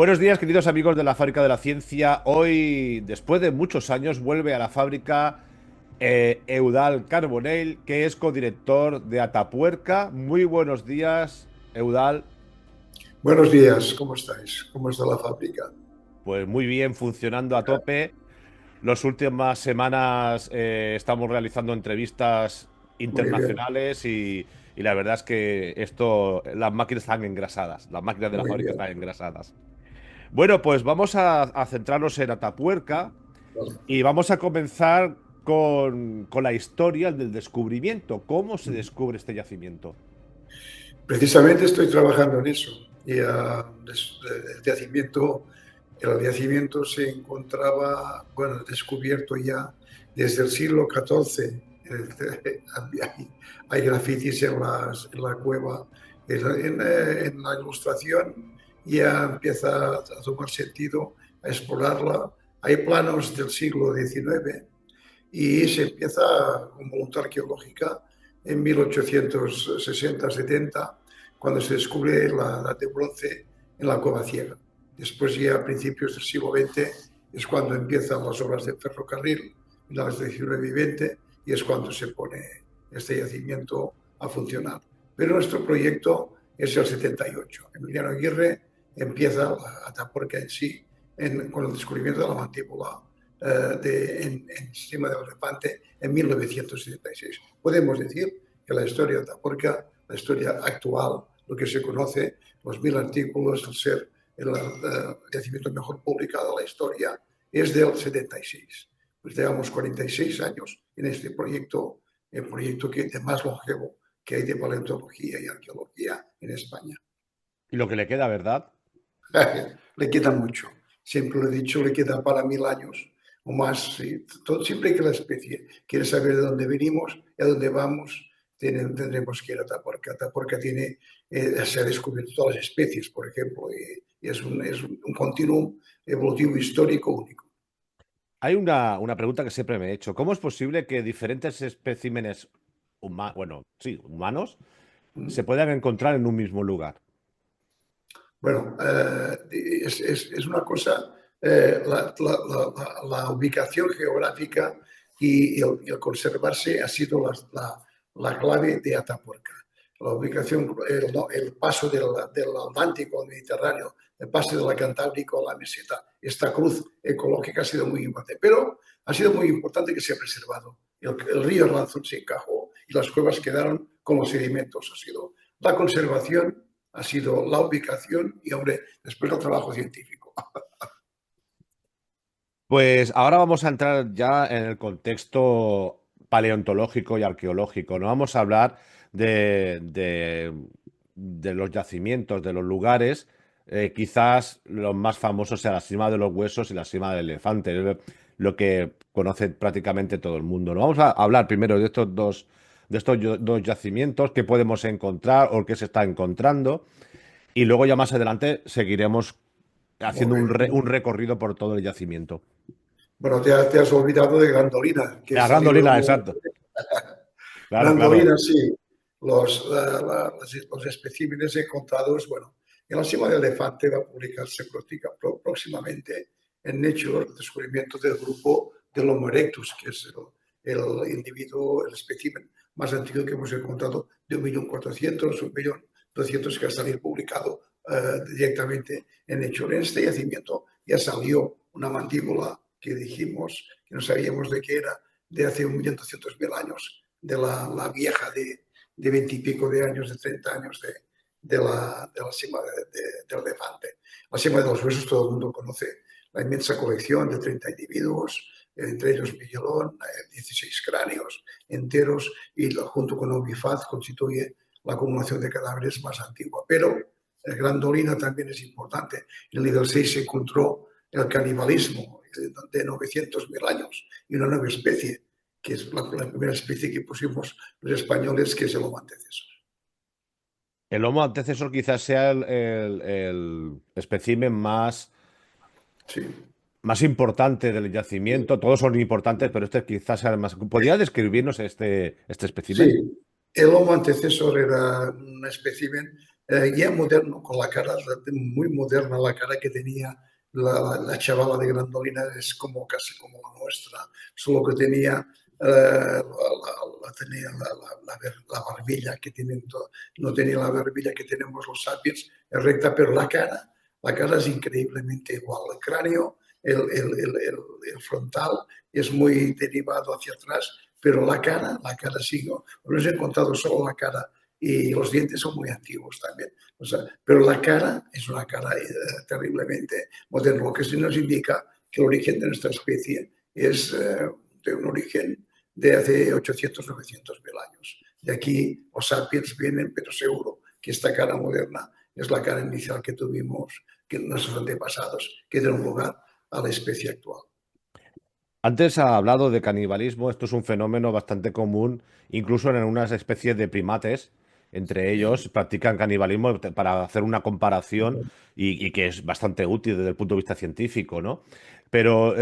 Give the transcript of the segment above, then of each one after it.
Buenos días, queridos amigos de la Fábrica de la Ciencia. Hoy, después de muchos años, vuelve a la fábrica Eudal Carbonell, que es codirector de Atapuerca. Muy buenos días, Eudal. Buenos días, ¿cómo estáis? ¿Cómo está la fábrica? Pues muy bien, funcionando a tope. Las últimas semanas estamos realizando entrevistas Muy bien, internacionales y la verdad es que las máquinas están engrasadas. Las máquinas de la muy fábrica bien. están engrasadas. Bueno, pues vamos a centrarnos en Atapuerca. Vale. Y vamos a comenzar con la historia del descubrimiento. ¿Cómo se descubre este yacimiento? Precisamente estoy trabajando en eso. El yacimiento se encontraba, bueno, descubierto ya desde el siglo XIV. Hay grafitis en la cueva. En la ilustración ya empieza a tomar sentido, a explorarla. Hay planos del siglo XIX y se empieza con voluntad arqueológica en 1860-70, cuando se descubre la edad de bronce en la Cova Ciega. Después, ya a principios del siglo XX, es cuando empiezan las obras de ferrocarril, finales del XIX y XX, y es cuando se pone este yacimiento a funcionar. Pero nuestro proyecto es el 78. Emiliano Aguirre empieza a Atapuerca en sí con el descubrimiento de la mandíbula encima del elefante en 1976. Podemos decir que la historia de Atapuerca, la historia actual, lo que se conoce, los 1000 artículos, el ser el yacimiento mejor publicado de la historia, es del 76. Pues llevamos 46 años en este proyecto, el proyecto de más longevo que hay de paleontología y arqueología en España. Y lo que le queda, ¿verdad? Le queda mucho. Siempre lo he dicho, le queda para 1000 años o más. ¿Sí? Siempre que la especie quiere saber de dónde venimos y a dónde vamos, tendremos que ir a Atapuerca. Atapuerca se ha descubierto todas las especies, por ejemplo, y es un continuum evolutivo histórico único. Hay una pregunta que siempre me he hecho. ¿Cómo es posible que diferentes especímenes humanos se puedan encontrar en un mismo lugar? Bueno, es una cosa, la ubicación geográfica y el conservarse ha sido la clave de Atapuerca. La ubicación, el paso del Atlántico al Mediterráneo, el paso del Cantábrico a la meseta, esta cruz ecológica ha sido muy importante, pero ha sido muy importante que se ha preservado. El río Arlanzón se encajó y las cuevas quedaron con los sedimentos. Ha sido la conservación, ha sido la ubicación y, hombre, después el trabajo científico. Pues ahora vamos a entrar ya en el contexto paleontológico y arqueológico. No vamos a hablar de los yacimientos, de los lugares. Quizás los más famosos sea la Sima de los Huesos y la Sima del Elefante, es lo que conoce prácticamente todo el mundo. No vamos a hablar primero de estos dos yacimientos, qué podemos encontrar o qué se está encontrando, y luego ya más adelante seguiremos haciendo Muy bien. un recorrido por todo el yacimiento. Bueno, te has olvidado de Grandolina, que La es el libro Grandolina, de exacto. Claro, claro. Grandolina, sí. Los especímenes encontrados, bueno, en la cima del elefante va a publicarse próximamente en Nature el descubrimiento del grupo del Homo erectus, que es el individuo, el espécimen más antiguo que hemos encontrado, de 1.400.000, 1.200.000, que va a salir publicado directamente en Nature. En este yacimiento ya salió una mandíbula que dijimos que no sabíamos de qué era, de hace 1.200.000 años, de la vieja de 20 y pico de años, de 30 años de la cima del elefante. La cima de los huesos todo el mundo conoce la inmensa colección de 30 individuos, entre ellos Miguelón, 16 cráneos enteros, y junto con Obifaz constituye la acumulación de cadáveres más antigua. Pero el Grandolina también es importante. En el nivel 6 se encontró el canibalismo de 900.000 años y una nueva especie, que es la primera especie que pusimos los españoles, que es el Homo antecesor. El Homo antecesor quizás sea el espécimen Sí. más importante del yacimiento. Todos son importantes, pero este quizás sea el más. ¿Podría describirnos este espécimen? Sí, el Homo antecesor era un espécimen ya moderno, con la cara, muy moderna, la cara que tenía la chavala de Grandolina es como casi como la nuestra, solo que tenía tenía la barbilla que tienen, no tenía la barbilla que tenemos los sapiens, es recta, pero la cara es increíblemente igual. El cráneo, el frontal es muy derivado hacia atrás, pero la cara sí, no hemos encontrado solo la cara y los dientes son muy antiguos también. O sea, pero la cara es una cara terriblemente moderna, lo que sí nos indica que el origen de nuestra especie es de un origen de hace 800, 900 mil años. De aquí los sapiens vienen, pero seguro que esta cara moderna es la cara inicial que tuvimos, que nuestros antepasados, que dieron lugar a la especie actual. Antes ha hablado de canibalismo, esto es un fenómeno bastante común, incluso en unas especies de primates, entre ellos practican canibalismo para hacer una comparación y que es bastante útil desde el punto de vista científico, ¿no? Pero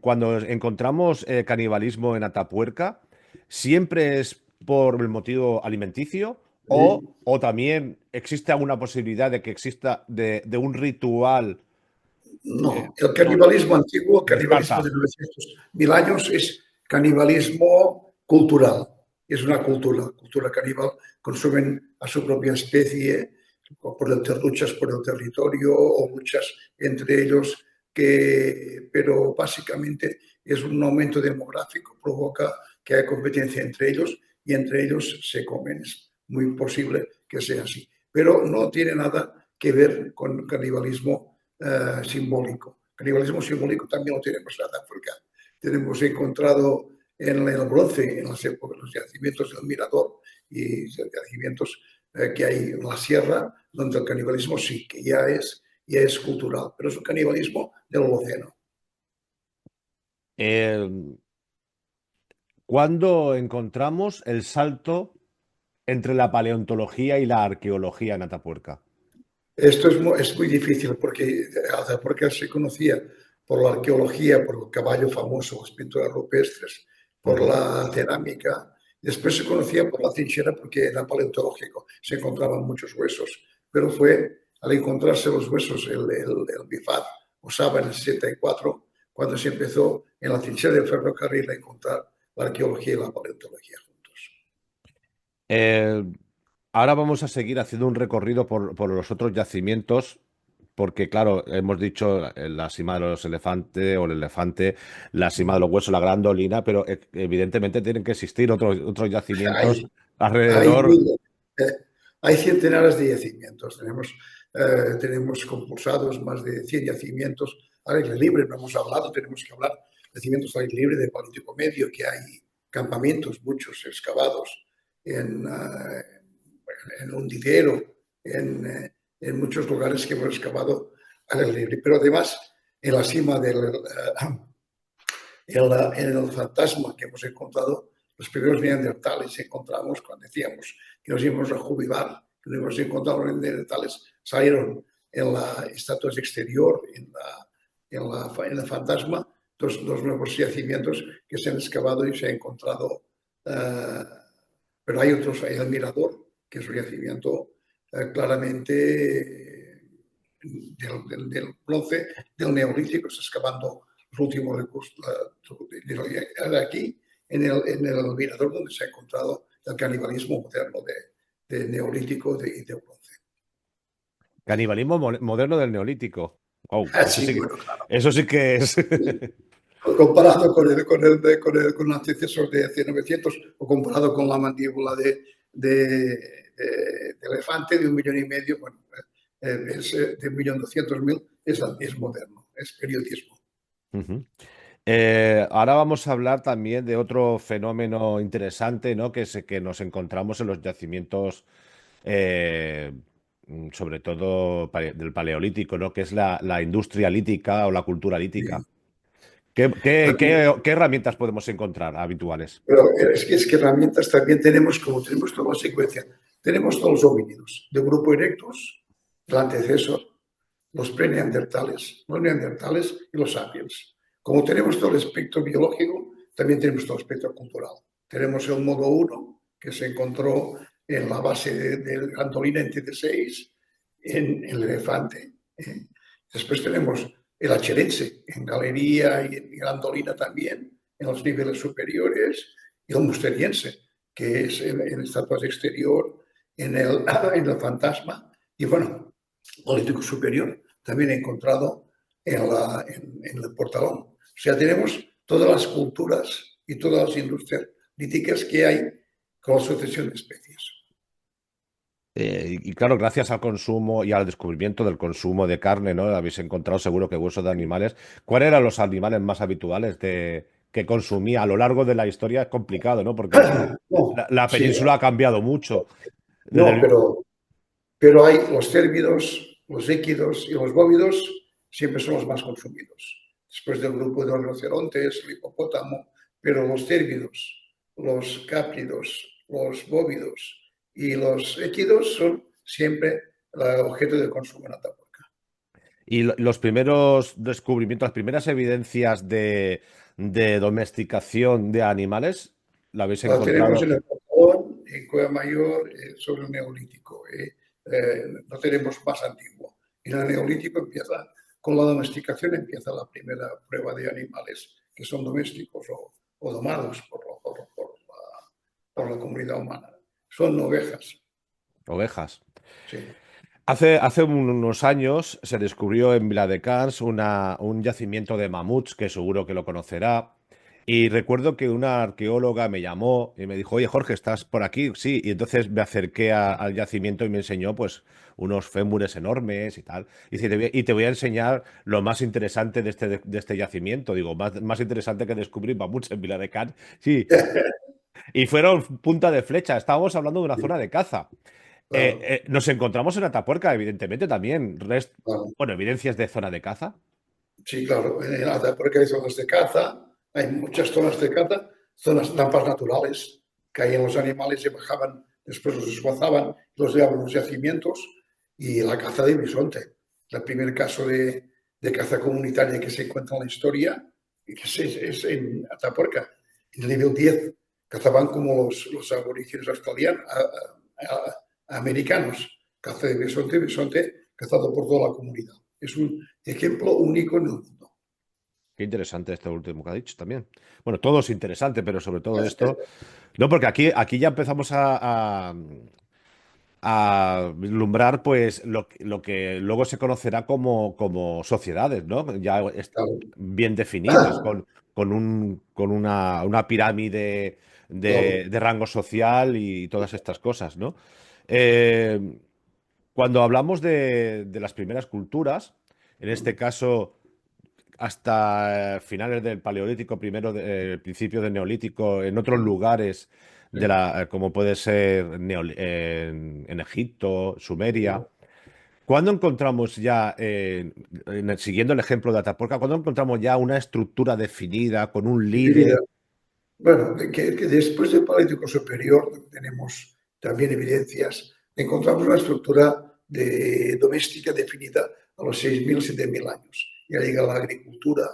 cuando encontramos canibalismo en Atapuerca, ¿siempre es por el motivo alimenticio o también existe alguna posibilidad de que exista de un ritual No, el por canibalismo antiguo, el de canibalismo Esparta? de 900.000 años es canibalismo cultural. Es una cultura caníbal. Consumen a su propia especie luchas por el territorio o luchas entre ellos, pero básicamente es un aumento demográfico, provoca que haya competencia entre ellos y entre ellos se comen. Es muy posible que sea así. Pero no tiene nada que ver con canibalismo simbólico. Canibalismo simbólico también lo tenemos en África. Tenemos encontrado en el bronce, en las épocas, los yacimientos del Mirador y yacimientos que hay en la sierra, donde el canibalismo sí, que ya es cultural, pero es un canibalismo del Holoceno. Eh, ¿Cuándo encontramos el salto entre la paleontología y la arqueología en Atapuerca? Esto es muy difícil porque se conocía por la arqueología, por el caballo famoso, las pinturas rupestres, por Ujú. la cerámica. Después se conocía por la trinchera porque era paleontológico, se encontraban muchos huesos. Pero fue al encontrarse los huesos, el BIFAD, Osaba en el 64, cuando se empezó en la trinchera del ferrocarril a encontrar la arqueología y la paleontología juntos. Eh, Ahora vamos a seguir haciendo un recorrido por los otros yacimientos, porque claro, hemos dicho la cima de los elefantes o el elefante, la cima de los huesos, la grandolina, pero evidentemente tienen que existir otros yacimientos Hay, hay, alrededor. eh, hay centenares de yacimientos. Tenemos compulsados más de 100 yacimientos al aire libre. No hemos hablado, tenemos que hablar de yacimientos al aire libre de Paleolítico Medio, que hay campamentos, muchos excavados en, en Hundidero, en muchos lugares que hemos excavado al aire libre. Pero además, en la cima en el fantasma que hemos encontrado, los primeros neandertales encontramos cuando decíamos que nos íbamos a jubilar, que nos íbamos a encontrar los neandertales, salieron en la estatua exterior, en el fantasma, dos nuevos yacimientos que se han excavado y se ha encontrado. Pero hay otros, hay el Mirador, que es un yacimiento claramente del bronce, del neolítico, está excavando los últimos recursos de aquí, en el mirador donde se ha encontrado el canibalismo moderno de neolítico y de bronce. Canibalismo moderno del Neolítico. Oh, Así, bueno, claro. eso sí que es. Comparado con el antecesor de hace 900 o comparado con la mandíbula de elefante de 1,5 millones, bueno, es de 1.200.000, es moderno, es periodismo. Ujú. Ahora vamos a hablar también de otro fenómeno interesante, ¿no? Que nos encontramos en los yacimientos, eh, sobre todo del Paleolítico, ¿no? Que es la industria lítica o la cultura lítica. Sí. ¿Qué herramientas podemos encontrar habituales? Pero es que herramientas también tenemos, como tenemos toda la secuencia, tenemos todos los homínidos, de grupo erectus, el antecesor, los preneandertales, los neandertales y los sapiens. Como tenemos todo el espectro biológico, también tenemos todo el espectro cultural. Tenemos el modo 1, que se encontró en la base del Antolina en TT6, en el Elefante. Después tenemos el Acherense en Galería y en Antolina también, en los niveles superiores, y el Musteriense, que es en estatuas exterior, en el Fantasma, y bueno, político superior también he encontrado en el Portalón. O sea, tenemos todas las culturas y todas las industrias líticas que hay con la sucesión de especies. Y claro, gracias al consumo y al descubrimiento del consumo de carne, ¿no? Habéis encontrado seguro que huesos de animales. ¿Cuáles eran los animales más habituales que consumía a lo largo de la historia? Es complicado, ¿no? Porque No, la sí, península ha cambiado mucho. Desde no, el- pero hay los cérvidos, los équidos y los bóvidos siempre son los más consumidos. Después del grupo de los rinocerontes, el hipopótamo, pero los cérvidos, los cápridos, los bóvidos y los équidos son siempre el objeto de consumo en Atapuerca. los primeros descubrimientos, las primeras evidencias de domesticación de animales, ¿la habéis La tenemos encontrado? en el Portalón, en Cueva Mayor, sobre el Neolítico. No tenemos más antiguo. En el Neolítico empieza, con la domesticación empieza la primera prueba de animales que son domésticos o domados por la comunidad humana. Son ovejas, Ovejas. sí. Hace unos años se descubrió en Viladecans un yacimiento de mamuts, que seguro que lo conocerá. Y recuerdo que una arqueóloga me llamó y me dijo, oye Jorge, ¿estás por aquí? Sí, y entonces me acerqué al yacimiento y me enseñó pues unos fémures enormes y tal. Y dice, y te voy a enseñar lo más interesante de este yacimiento. Digo, más interesante que descubrir mamuts en Viladecans. Sí, y fueron punta de flecha. Estábamos hablando de una zona de caza. Claro, Nos encontramos en Atapuerca, evidentemente, también. claro. Bueno, evidencias de zona de caza. Sí, claro, en Atapuerca hay zonas de caza, hay muchas zonas de caza, zonas trampas naturales, caían los animales y bajaban, después los desguazaban, los llevaban a los yacimientos y la caza de bisonte. El primer caso de caza comunitaria que se encuentra en la historia y que es en Atapuerca, en el nivel 10. Cazaban como los aborígenes australianos, americanos. Caza de bisonte cazado por toda la comunidad. Es un ejemplo único en el mundo. Qué interesante esto último que ha dicho también. Bueno, todo es interesante, pero sobre todo esto. No, porque aquí ya empezamos a vislumbrar pues lo que luego se conocerá como sociedades, ¿no? Ya bien definidas, con una pirámide Claro, de rango social y todas estas cosas, ¿no? Eh, Cuando hablamos de las primeras culturas, en este caso hasta finales del Paleolítico, principio del Neolítico, en otros lugares como puede ser en Egipto, Sumeria. ¿Cuándo encontramos ya, siguiendo el ejemplo de Atapuerca, cuándo encontramos ya una estructura definida con un líder? definida. Bueno, que después del Paleolítico Superior tenemos también evidencias. Encontramos una estructura doméstica definida a los 6.000, 7.000 años. Ya llega la agricultura,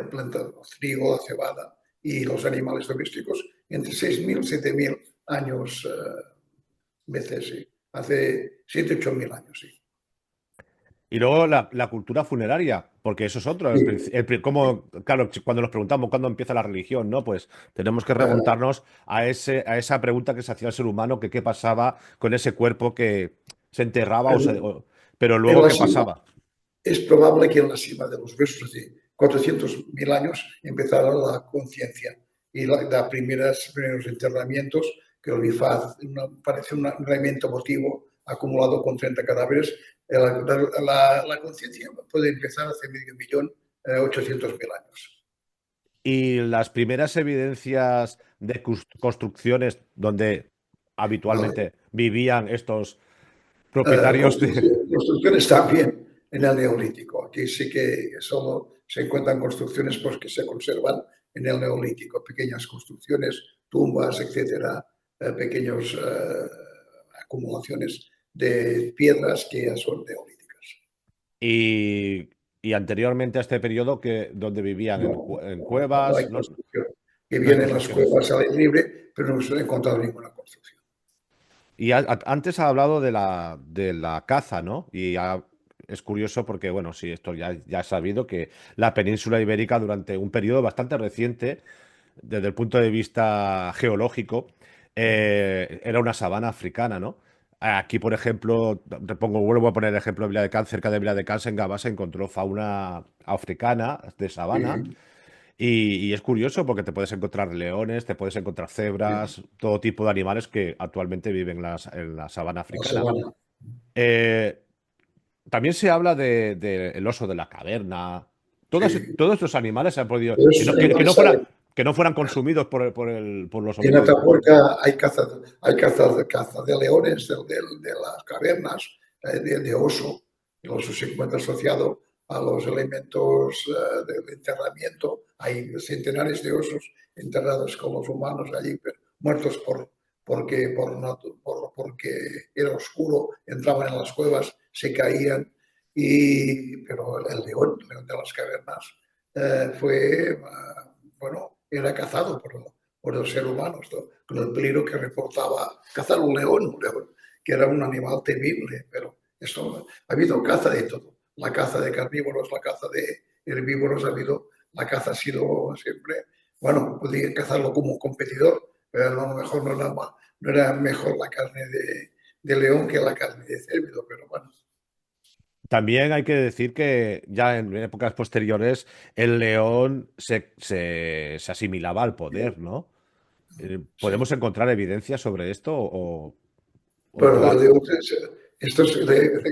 planta el trigo, la cebada y los animales domésticos entre 6.000 y 7.000 años, veces, sí. Hace 7, 8.000 años, sí. Y luego la cultura funeraria, porque eso es otro. Sí. Claro, cuando nos preguntamos cuándo empieza la religión, ¿no? Pues tenemos que Uh, remontarnos a esa pregunta que se hacía el ser humano, que qué pasaba con ese cuerpo que se enterraba, pero en luego la qué cima, pasaba. es probable que en la cima de los huesos de 400.000 años empezara la conciencia y primeros enterramientos que el BIFAD parece un elemento emotivo acumulado con 30 cadáveres. La conciencia puede empezar hace medio millón, 800.000 años. Y las primeras evidencias de construcciones donde Vale. habitualmente vivían estos propietarios de... Construcciones también en el Neolítico. Aquí sí que solo se encuentran construcciones pues, que se conservan en el Neolítico, pequeñas construcciones, tumbas, etcétera, pequeñas acumulaciones de piedras que ya son neolíticas. Y, y anteriormente a este periodo, donde vivían No, en no cuevas, hay no, construcción. Que no hay vienen las construcciones. cuevas al aire libre, pero no se ha encontrado ninguna construcción. Y antes ha hablado de la caza, ¿no? Es curioso porque, bueno, sí, esto ya he sabido que la península ibérica durante un periodo bastante reciente, desde el punto de vista geológico, era una sabana africana, ¿no? Aquí, por ejemplo, vuelvo a poner el ejemplo de Viladecans, cerca de Viladecans, en Gabá, se encontró fauna africana de sabana. Sí, Y es curioso porque te puedes encontrar leones, te puedes encontrar sí, cebras, todo tipo de animales que actualmente viven en la sabana la africana. sabana. Eh, También se habla de el oso de la caverna. Sí. Todos estos animales se han podido. Pero esos animales salen. Que no fueran consumidos por los En homínidos. Atapuerca hay caza de leones, de las cavernas, de oso. El oso se encuentra asociado a los elementos del enterramiento. Hay centenares de osos enterrados con los humanos allí, muertos porque era oscuro, entraban en las cuevas, se caían. Pero el león de las cavernas, bueno, era cazado por el ser humano, con el peligro que reportaba cazar un león, que era un animal temible, pero esto, ha habido caza de todo, la caza de carnívoros, la caza de herbívoros, la caza ha sido siempre, bueno, podía cazarlo como un competidor, pero a lo mejor no era mejor la carne de león que la carne de cérvido, pero bueno. También hay que decir que ya en épocas posteriores el león se asimilaba al poder, ¿no? ¿Podemos Sí. encontrar evidencia sobre esto o Bueno, toda... estos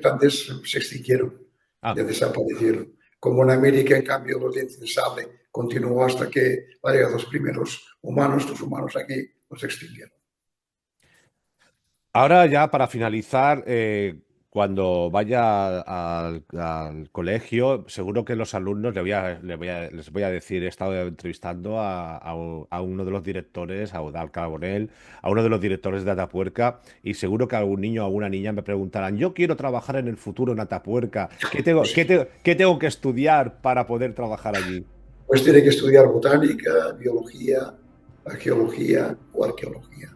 grandes se extinguieron, Ah, ya desaparecieron. Como en América, en cambio, los dientes de sable continuó hasta que los primeros humanos, los humanos aquí, los extinguieron. ahora ya para finalizar, cuando vaya al colegio, seguro que los alumnos les voy a decir, he estado entrevistando a uno de los directores, a Eudal Carbonell, a uno de los directores de Atapuerca, y seguro que algún niño o alguna niña me preguntarán, yo quiero trabajar en el futuro en Atapuerca, Pues, qué tengo que estudiar para poder trabajar allí? pues tiene que estudiar botánica, biología, geología o arqueología.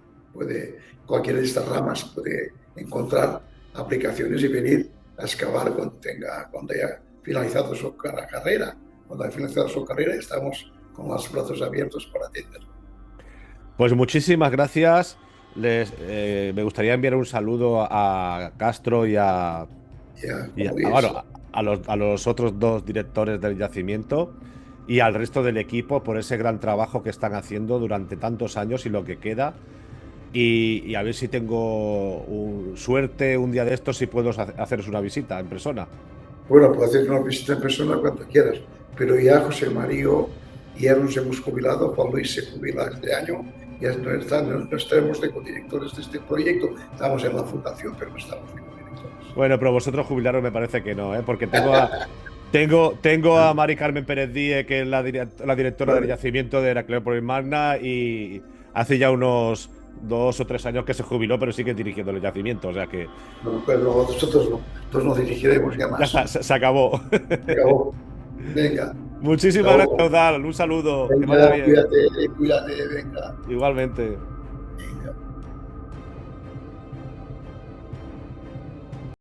Cualquiera de estas ramas puede encontrar aplicaciones y venir a excavar cuando haya finalizado su carrera. Cuando haya finalizado su carrera, estamos con los brazos abiertos para atender. Pues muchísimas gracias. Me gustaría enviar un saludo a Castro Ya, y como dices, bueno, a los otros dos directores del yacimiento y al resto del equipo por ese gran trabajo que están haciendo durante tantos años y lo que queda. Y a ver si tengo suerte un día de estos y puedo haceros una visita en persona. bueno, puedes hacer una visita en persona cuando quieras, pero ya José Mario ya nos hemos jubilado, Juan Luis se jubila este año, ya no estaremos de codirectores de este proyecto, estamos en la fundación, pero no estamos de codirectores. Bueno, pero vosotros jubilaros me parece que no, ¿eh? Porque tengo a Mari Carmen Pérez Díez, que es la directora del Bueno, yacimiento de Heracleópolis Magna, y hace ya unos 2 o 3 años que se jubiló, pero sigue dirigiendo el yacimiento, o sea que no, pero nosotros no, entonces no dirigiremos ya ya más. está, se acabó. Acabó. Venga, hasta Muchísimas gracias, luego. Eudal. Un saludo, que vaya Venga, bien. cuídate, cuídate, venga. Igualmente. Venga.